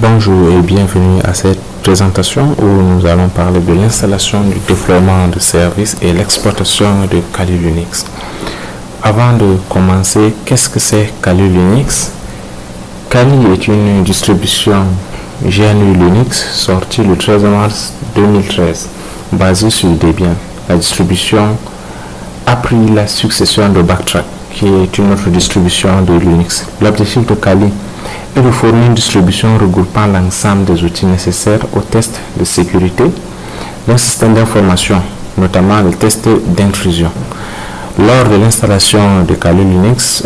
Bonjour et bienvenue à cette présentation où nous allons parler de l'installation, du déploiement de services et l'exploitation de Kali Linux. Avant de commencer, qu'est-ce que c'est Kali Linux? Kali est une distribution GNU Linux sortie le 13 mars 2013, basée sur Debian. La distribution a pris la succession de Backtrack, qui est une autre distribution de Linux. L'objectif de Kali est de fournir une distribution regroupant l'ensemble des outils nécessaires aux tests de sécurité d'un système d'information, notamment les tests d'intrusion. Lors de l'installation de Kali Linux,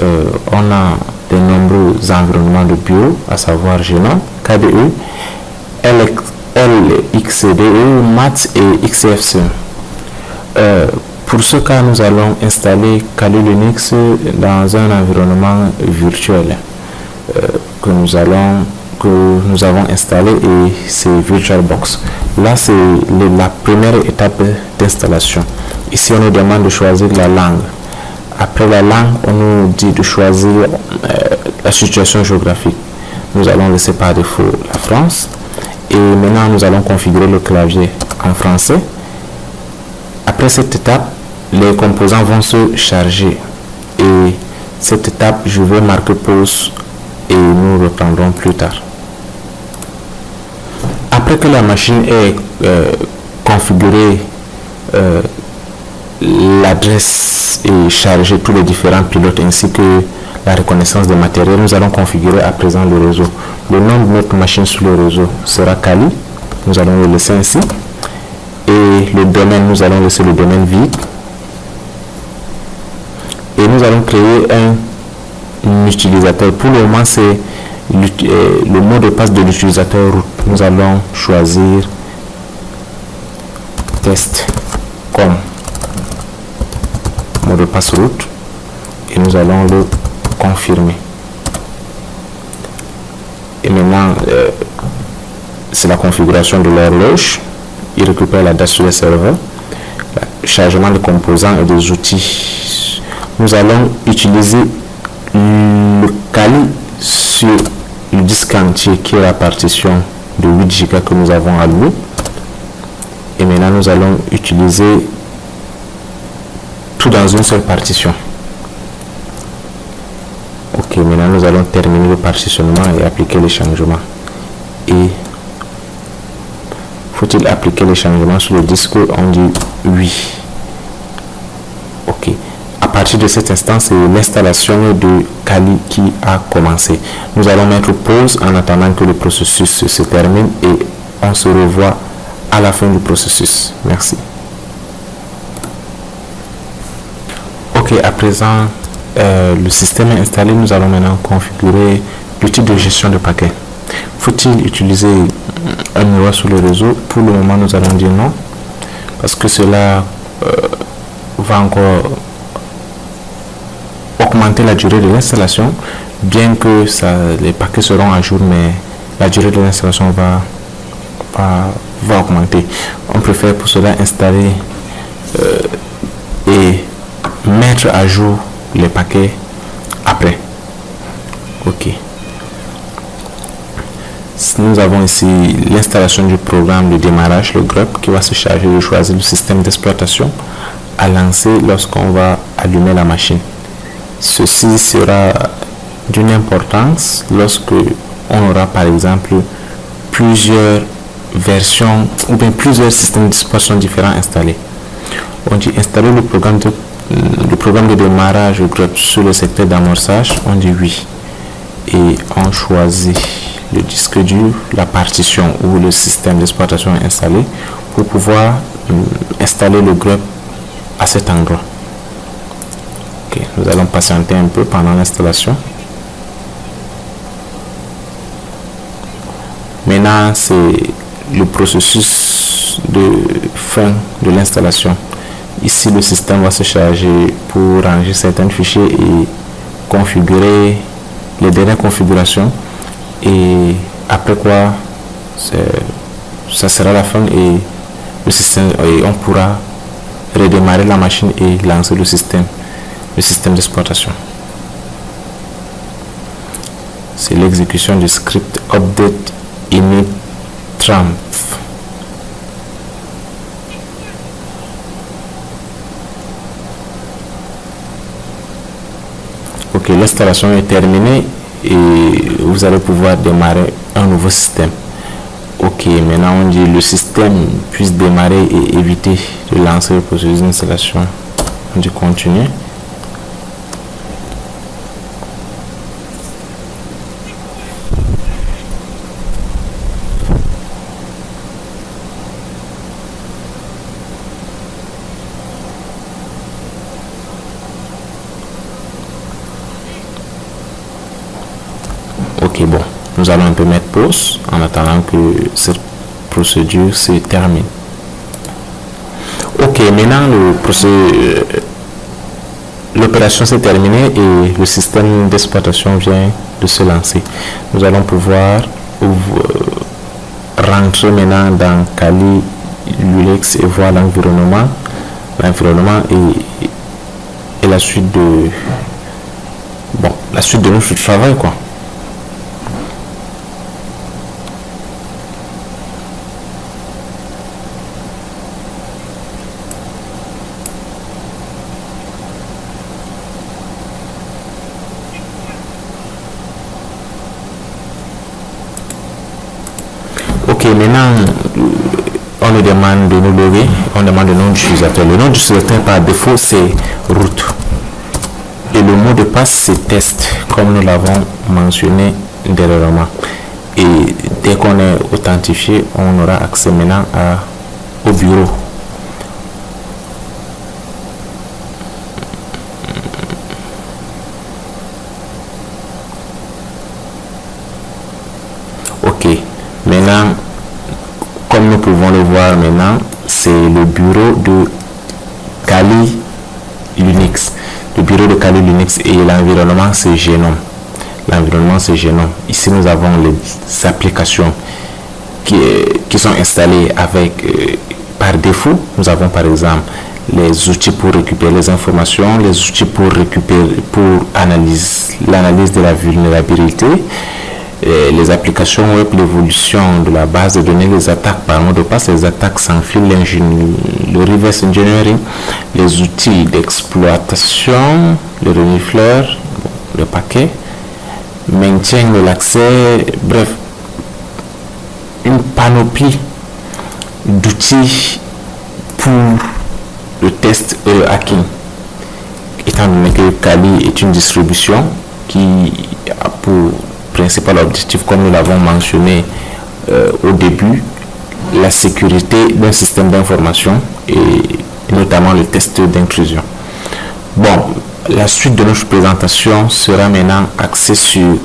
on a de nombreux environnements de bureau, à savoir GNOME, KDE, LXDE, MATS et XFCE. Pour ce cas, nous allons installer Kali Linux dans un environnement virtuel que nous avons installé, et c'est VirtualBox. Là, c'est la première étape d'installation. Ici, on nous demande de choisir la langue. Après la langue, on nous dit de choisir la situation géographique. Nous allons laisser par défaut la France. Et maintenant, nous allons configurer le clavier en français. Après cette étape, les composants vont se charger. Et cette étape, je vais marquer pause et nous reprendrons plus tard. Après que la machine est configurée, l'adresse est chargée, tous les différents pilotes ainsi que la reconnaissance des matériels, nous allons configurer à présent le réseau. Le nom de notre machine sur le réseau sera Kali. Nous allons le laisser ainsi. Et le domaine, nous allons laisser le domaine vide. Et nous allons créer un utilisateur. Pour le moment, c'est le mot de passe de l'utilisateur root. Nous allons choisir test comme mot de passe root et nous allons le confirmer. Et maintenant, c'est la configuration de l'horloge. Il récupère la date sur le serveur, le chargement des composants et des outils. Nous allons utiliser le Kali sur le disque entier qui est la partition de 8 Go que nous avons allumé. Et maintenant, nous allons utiliser tout dans une seule partition. Ok, maintenant nous allons terminer le partitionnement et appliquer les changements. Et faut-il appliquer les changements sur le disque? On dit oui. Ok. À partir de cet instant, c'est l'installation de Kali qui a commencé. Nous allons mettre pause en attendant que le processus se termine et on se revoit à la fin du processus. Merci. Ok, à présent, le système est installé. Nous allons maintenant configurer l'outil de gestion de paquets. Faut-il utiliser un miroir sur le réseau? Pour le moment, nous allons dire non, parce que cela va encore augmenter la durée de l'installation, bien que les paquets seront à jour, mais la durée de l'installation va augmenter. On préfère pour cela installer et mettre à jour les paquets après. Ok. Nous avons ici l'installation du programme de démarrage, le grep, qui va se charger de choisir le système d'exploitation à lancer lorsqu'on va allumer la machine. Ceci sera d'une importance lorsque on aura par exemple plusieurs versions ou bien plusieurs systèmes d'exploitation différents installés. On dit installer le programme de démarrage grep sur le secteur d'amorçage. On dit oui et on choisit le disque dur, la partition où le système d'exploitation est installé pour pouvoir installer le grep à cet endroit. Ok, nous allons patienter un peu pendant l'installation. Maintenant, c'est le processus de fin de l'installation. Ici, le système va se charger pour ranger certains fichiers et configurer les dernières configurations. Et après quoi, ça sera la fin et le système, et on pourra redémarrer la machine et lancer le système d'exploitation. C'est l'exécution du script update Initramp. Ok, l'installation est terminée et vous allez pouvoir démarrer un nouveau système. Ok, maintenant on dit le système puisse démarrer et éviter de lancer le processus d'installation. On dit continuer. Ok, bon, nous allons un peu mettre pause en attendant que cette procédure se termine. Ok, maintenant l'opération s'est terminée et le système d'exploitation vient de se lancer. Nous allons pouvoir rentrer maintenant dans Kali Linux et voir l'environnement et la suite de notre travail, quoi. Ok, maintenant on nous demande de nous loguer, on demande le nom d'utilisateur. Le nom d'utilisateur par défaut c'est root et le mot de passe c'est test, comme nous l'avons mentionné dernièrement. Et dès qu'on est authentifié, on aura accès maintenant au bureau. Ok, maintenant, comme nous pouvons le voir maintenant, c'est le bureau de Kali Linux. Le bureau de Kali Linux et l'environnement c'est Genome. L'environnement c'est Genome. Ici nous avons les applications qui sont installées par défaut. Nous avons par exemple les outils pour récupérer les informations, les outils pour l'analyse de la vulnérabilité, les applications web, l'évolution de la base de données, les attaques par mot de passe, les attaques sans fil, le reverse engineering, les outils d'exploitation, le renifleur, le paquet, maintien de l'accès, bref, une panoplie d'outils pour le test et le hacking. Étant donné que Kali est une distribution qui a pour principal objectif, comme nous l'avons mentionné au début, la sécurité d'un système d'information et notamment le test d'intrusion. Bon, la suite de notre présentation sera maintenant axée sur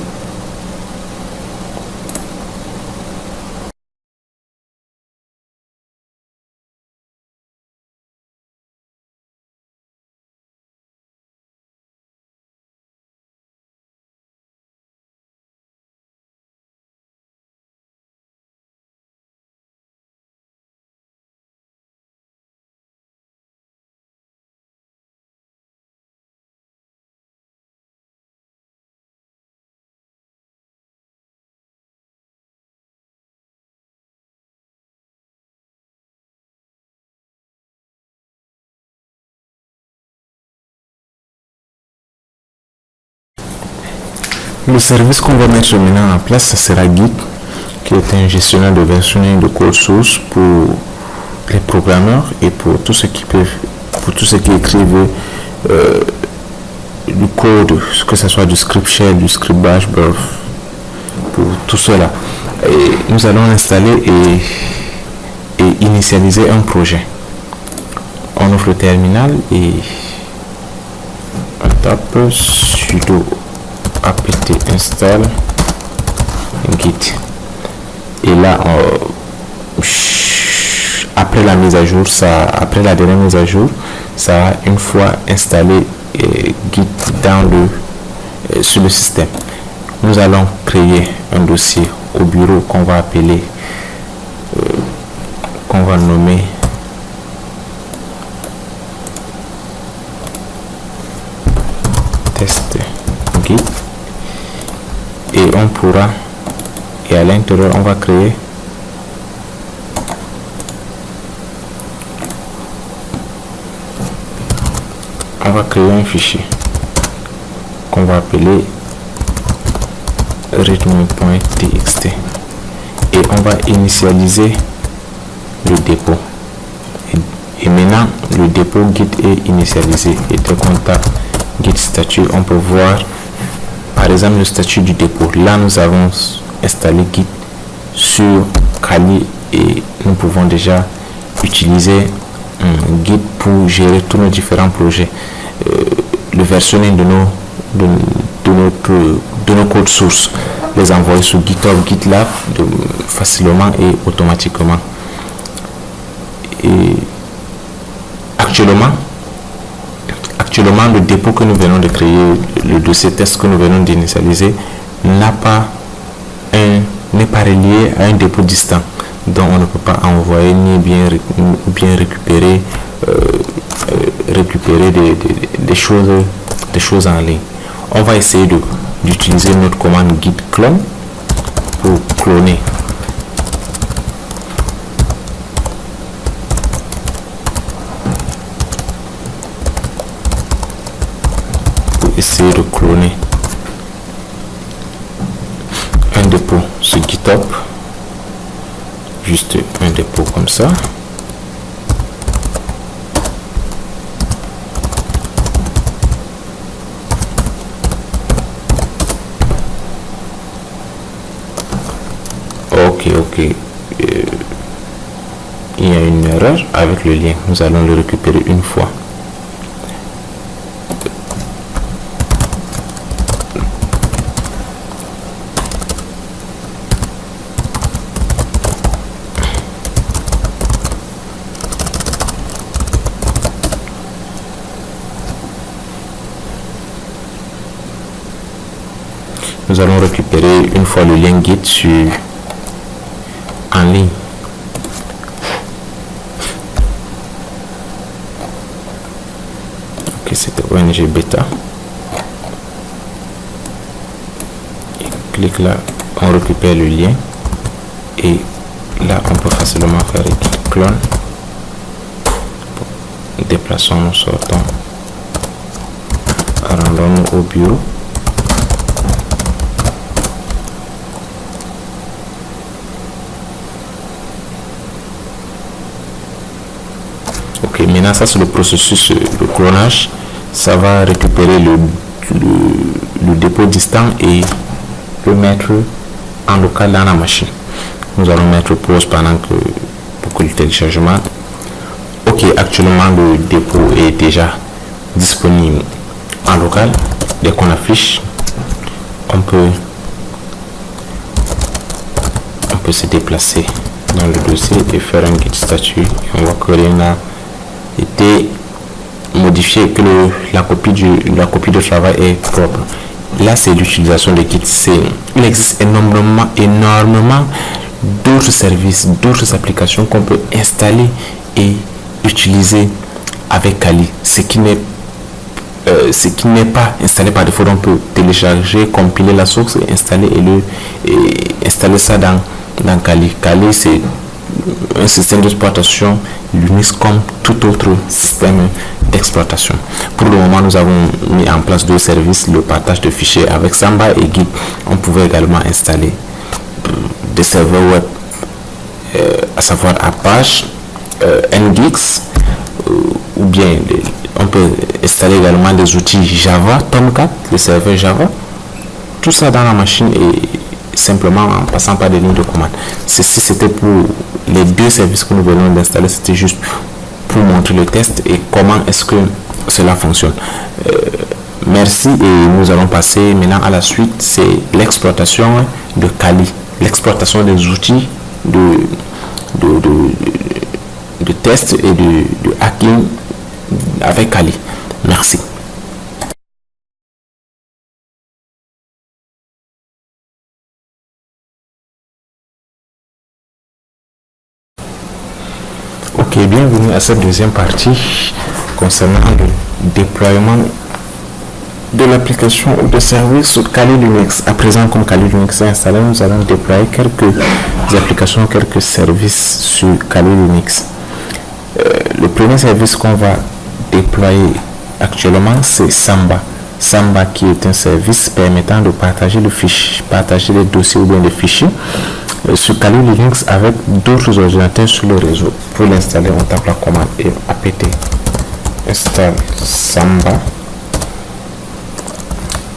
le service qu'on va mettre maintenant en place. Ça sera Git, qui est un gestionnaire de versionning de code source pour les programmeurs et pour tous ceux qui écrivent du code, que ce soit du script shell, du script bash, bref, pour tout cela. Et nous allons installer et initialiser un projet. On ouvre le terminal et on tape sudo apt install git. Et là, après la mise à jour, après la dernière mise à jour, ça a une fois installé Git sur le système. Nous allons créer un dossier au bureau qu'on va appeler, qu'on va nommer test Git, et on pourra Et à l'intérieur, on va créer un fichier qu'on va appeler rythme.txt et on va initialiser le dépôt. Et maintenant, le dépôt Git est initialisé. Et dès qu'on tape Git statut, on peut voir par exemple le statut du dépôt. Là, nous avons installé Git sur Kali et nous pouvons déjà utiliser Git pour gérer tous nos différents projets. Le versionning de nos codes sources, les envoyer sur GitHub, GitLab facilement et automatiquement. Et actuellement, le dépôt que nous venons de créer, le dossier test que nous venons d'initialiser, n'est pas relié à un dépôt distant, dont on ne peut pas envoyer ni bien récupérer des choses en ligne. On va essayer d'utiliser notre commande git clone pour cloner. Essayer de cloner un dépôt sur GitHub, juste un dépôt comme ça. Ok, il y a une erreur avec le lien, nous allons le récupérer une fois. Nous allons récupérer une fois le lien Git en ligne. Ok, c'était ONG Beta. Et clique là, on récupère le lien et là on peut facilement faire un clone. Déplaçons-nous, sortons, rendons-nous au bureau. Ok, maintenant ça c'est le processus de clonage. Ça va récupérer le dépôt distant et le mettre en local dans la machine. Nous allons mettre pause pendant pour que le téléchargement. Ok, actuellement le dépôt est déjà disponible en local. Dès qu'on affiche, on peut se déplacer dans le dossier et faire un git statut. On voit que rien n'a été modifié, que la copie de travail est propre. Là, c'est l'utilisation de Git. Il existe énormément d'autres services, d'autres applications qu'on peut installer et utiliser avec Kali. Ce qui n'est pas installé par défaut, on peut télécharger, compiler la source et installer ça dans Kali. Kali, c'est un système d'exploitation Linux comme tout autre système d'exploitation. Pour le moment, nous avons mis en place deux services, le partage de fichiers avec Samba et Git. On pouvait également installer des serveurs web, à savoir Apache, Nginx, ou bien on peut installer également des outils Java, Tomcat, le serveur Java. Tout ça dans la machine et simplement en passant par des lignes de commande. Ceci, c'était pour les deux services que nous venons d'installer. C'était juste pour montrer le test et comment est-ce que cela fonctionne. Merci et nous allons passer maintenant à la suite. C'est l'exploitation de Kali, l'exploitation des outils de test et de hacking avec Kali. Merci. Ok, bienvenue à cette deuxième partie concernant le déploiement de l'application ou de service sur Kali Linux. À présent, comme Kali Linux est installé, nous allons déployer quelques applications, quelques services sur Kali Linux. Le premier service qu'on va déployer actuellement, c'est Samba. Samba qui est un service permettant de partager le fichier, partager les dossiers ou bien les fichiers sur Kali Linux avec d'autres ordinateurs sur le réseau. Pour l'installer, on tape la commande apt install Samba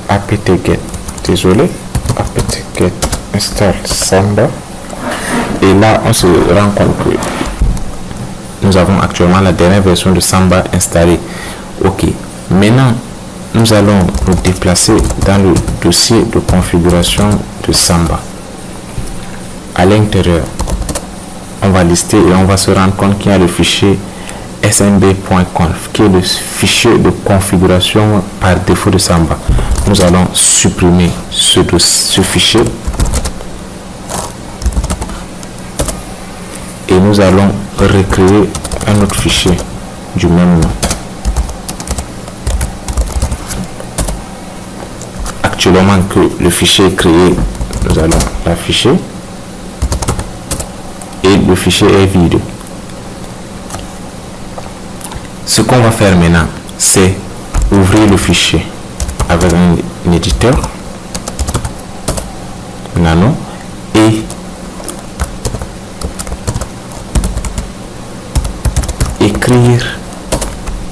apt-get, désolé, apt-get install Samba, et là on se rend compte que nous avons actuellement la dernière version de Samba installée. Ok, maintenant nous allons nous déplacer dans le dossier de configuration de Samba. À l'intérieur, on va lister et on va se rendre compte qu'il y a le fichier smb.conf qui est le fichier de configuration par défaut de Samba. Nous allons supprimer ce fichier et nous allons recréer un autre fichier du même nom. Actuellement que le fichier est créé, nous allons l'afficher et le fichier est vide. Ce qu'on va faire maintenant, c'est ouvrir le fichier avec un éditeur Nano et écrire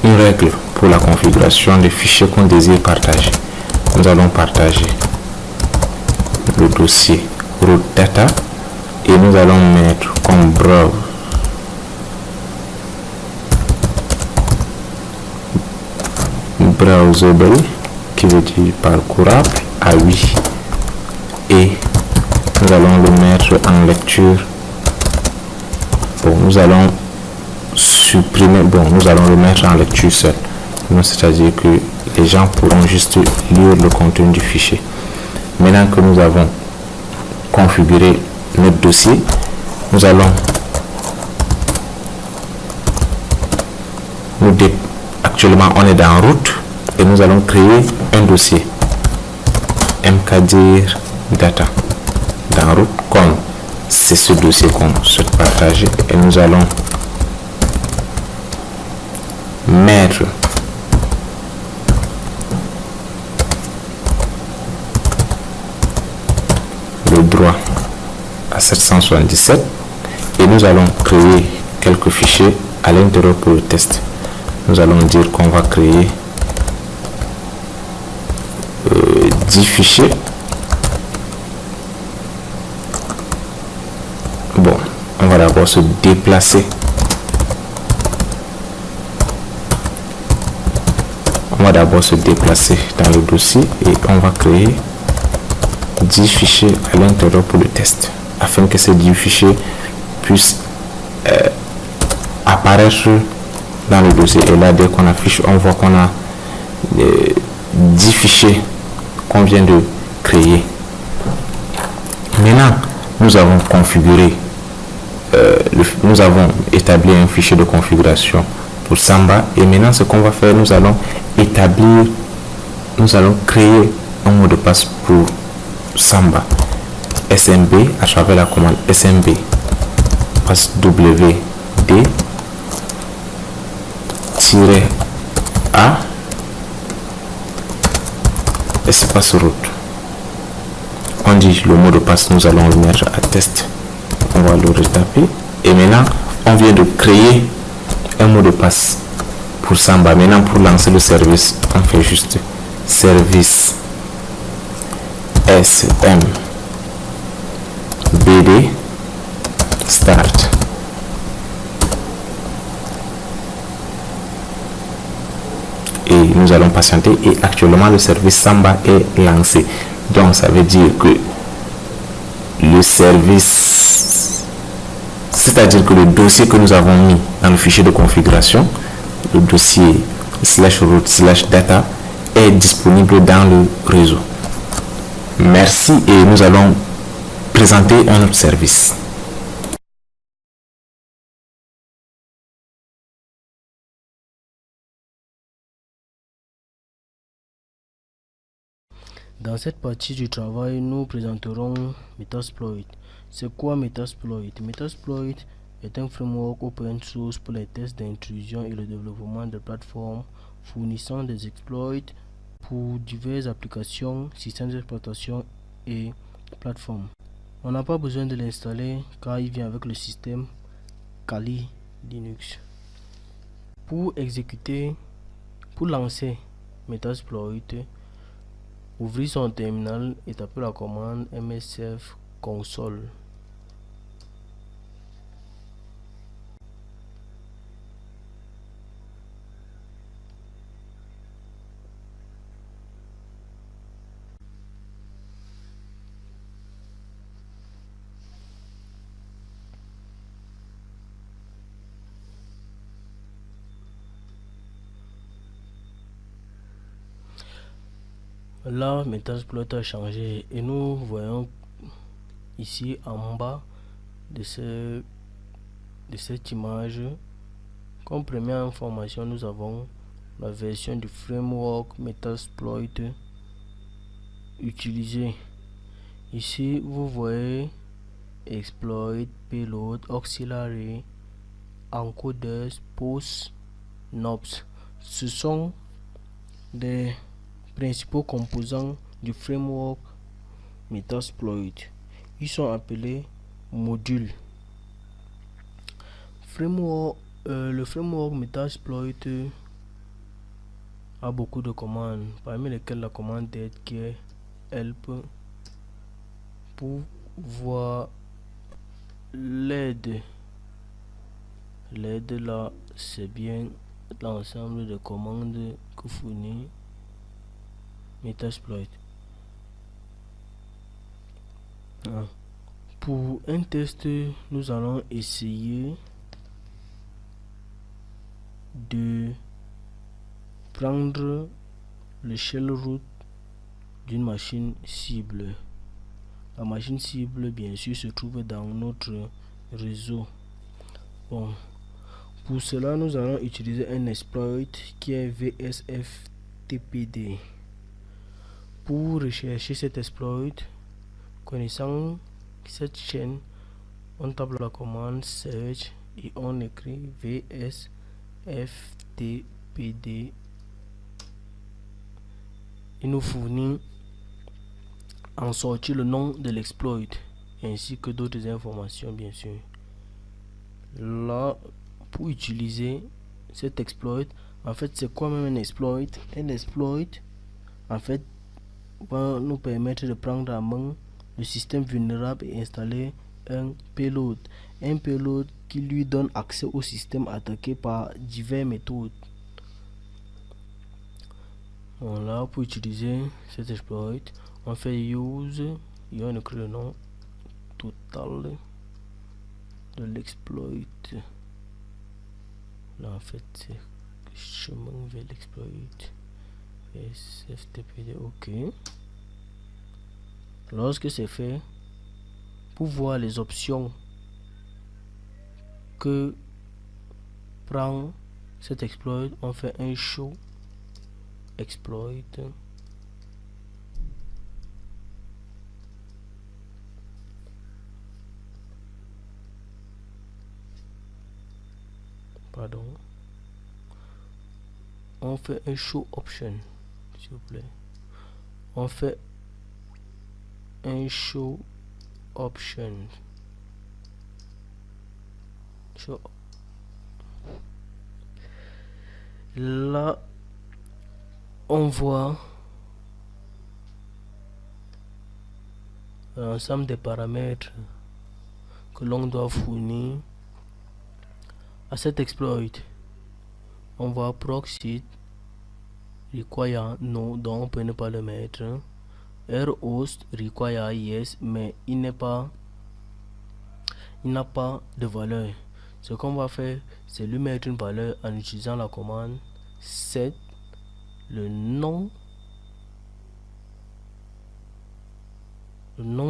une règle pour la configuration des fichiers qu'on désire partager. Nous allons partager le dossier root data et nous allons mettre comme browsable qui veut dire parcourable à 8 et nous allons le mettre en lecture. Bon, nous allons supprimer, nous allons le mettre en lecture seul, c'est-à-dire que les gens pourront juste lire le contenu du fichier. Maintenant que nous avons configuré notre dossier, nous allons actuellement on est dans route et nous allons créer un dossier mkdir data dans route, comme c'est ce dossier qu'on souhaite partager, et nous allons mettre le droit à 777 et nous allons créer quelques fichiers à l'intérieur pour le test. Nous allons dire qu'on va créer 10 fichiers. Bon, on va d'abord se déplacer. On va d'abord se déplacer dans le dossier et on va créer 10 fichiers à l'intérieur pour le test, afin que ces 10 fichiers puissent apparaître dans le dossier. Et là, dès qu'on affiche, on voit qu'on a 10 fichiers qu'on vient de créer. Maintenant, nous avons configuré, nous avons établi un fichier de configuration pour Samba, et maintenant ce qu'on va faire, nous allons créer un mot de passe pour Samba smb à travers la commande smb passe wd -a espace route. On dit le mot de passe, nous allons le mettre à test, on va le retaper, et maintenant on vient de créer un mot de passe pour Samba. Maintenant, pour lancer le service, on fait juste service smbd start. Et nous allons patienter, et actuellement le service Samba est lancé. Donc ça veut dire que le service, c'est-à-dire que le dossier que nous avons mis dans le fichier de configuration, le dossier /root/data, est disponible dans le réseau. Merci, et nous allons présenter un autre service. Dans cette partie du travail, nous présenterons Metasploit. C'est quoi Metasploit? Metasploit est un framework open source pour les tests d'intrusion et le développement de plateformes fournissant des exploits pour diverses applications, systèmes d'exploitation et plateformes. On n'a pas besoin de l'installer car il vient avec le système Kali Linux. Pour lancer Metasploit, ouvrez son terminal et tapez la commande msf console. Là, Metasploit a changé et nous voyons ici en bas de cette image, comme première information, nous avons la version du framework Metasploit utilisé. Ici, vous voyez exploit, payload, auxiliary, encoders, post, knobs. Ce sont des principaux composants du framework Metasploit. Ils sont appelés modules. Le framework Metasploit a beaucoup de commandes, parmi lesquelles la commande d'aide qui est help. Pour voir l'aide là, c'est bien l'ensemble de commandes que fournit Metasploit. Pour un test, nous allons essayer de prendre le shell root d'une machine cible. La machine cible, bien sûr, se trouve dans notre réseau. Bon, pour cela, nous allons utiliser un exploit qui est VSFTPD. Pour rechercher cet exploit, connaissant cette chaîne, on tape la commande search et on écrit VSFTPD. Il nous fournit en sortie le nom de l'exploit ainsi que d'autres informations, bien sûr. Là, pour utiliser cet exploit, en fait, c'est quoi même un exploit? Un exploit, en fait, va nous permettre de prendre en main le système vulnérable et installer un payload. Un payload qui lui donne accès au système attaqué par diverses méthodes. Voilà, pour utiliser cet exploit, on fait use et on écrit le nom total de l'exploit. Là, en fait, c'est chemin vers l'exploit. SFTPD, ok. Lorsque c'est fait, pour voir les options que prend cet exploit, on fait un show exploit. Pardon. On fait un show option, s'il vous plaît. On fait un show option. Là, on voit l'ensemble des paramètres que l'on doit fournir à cet exploit. On voit proxy require no, donc on peut ne pas le mettre. rhost require yes, mais il n'a pas de valeur. Ce qu'on va faire, c'est lui mettre une valeur en utilisant la commande set le nom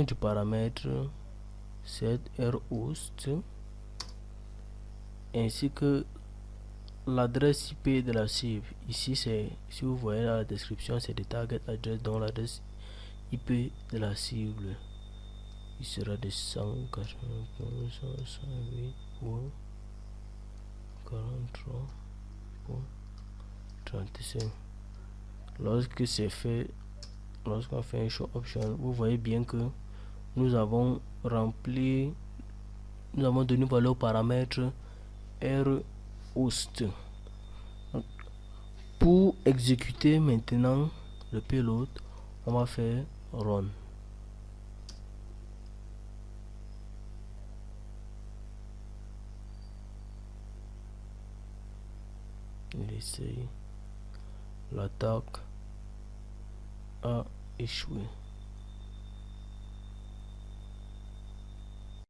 du paramètre set rhost ainsi que l'adresse IP de la cible. Ici, c'est, si vous voyez la description, c'est de target address, dont l'adresse IP de la cible. Il sera de 180.168.43.35. Lorsque c'est fait, lorsqu'on fait un show option, vous voyez bien que nous avons rempli, nous avons donné valeur au paramètre rhost. Pour exécuter maintenant le payload, on va faire run. Il essaye. L'attaque a échoué.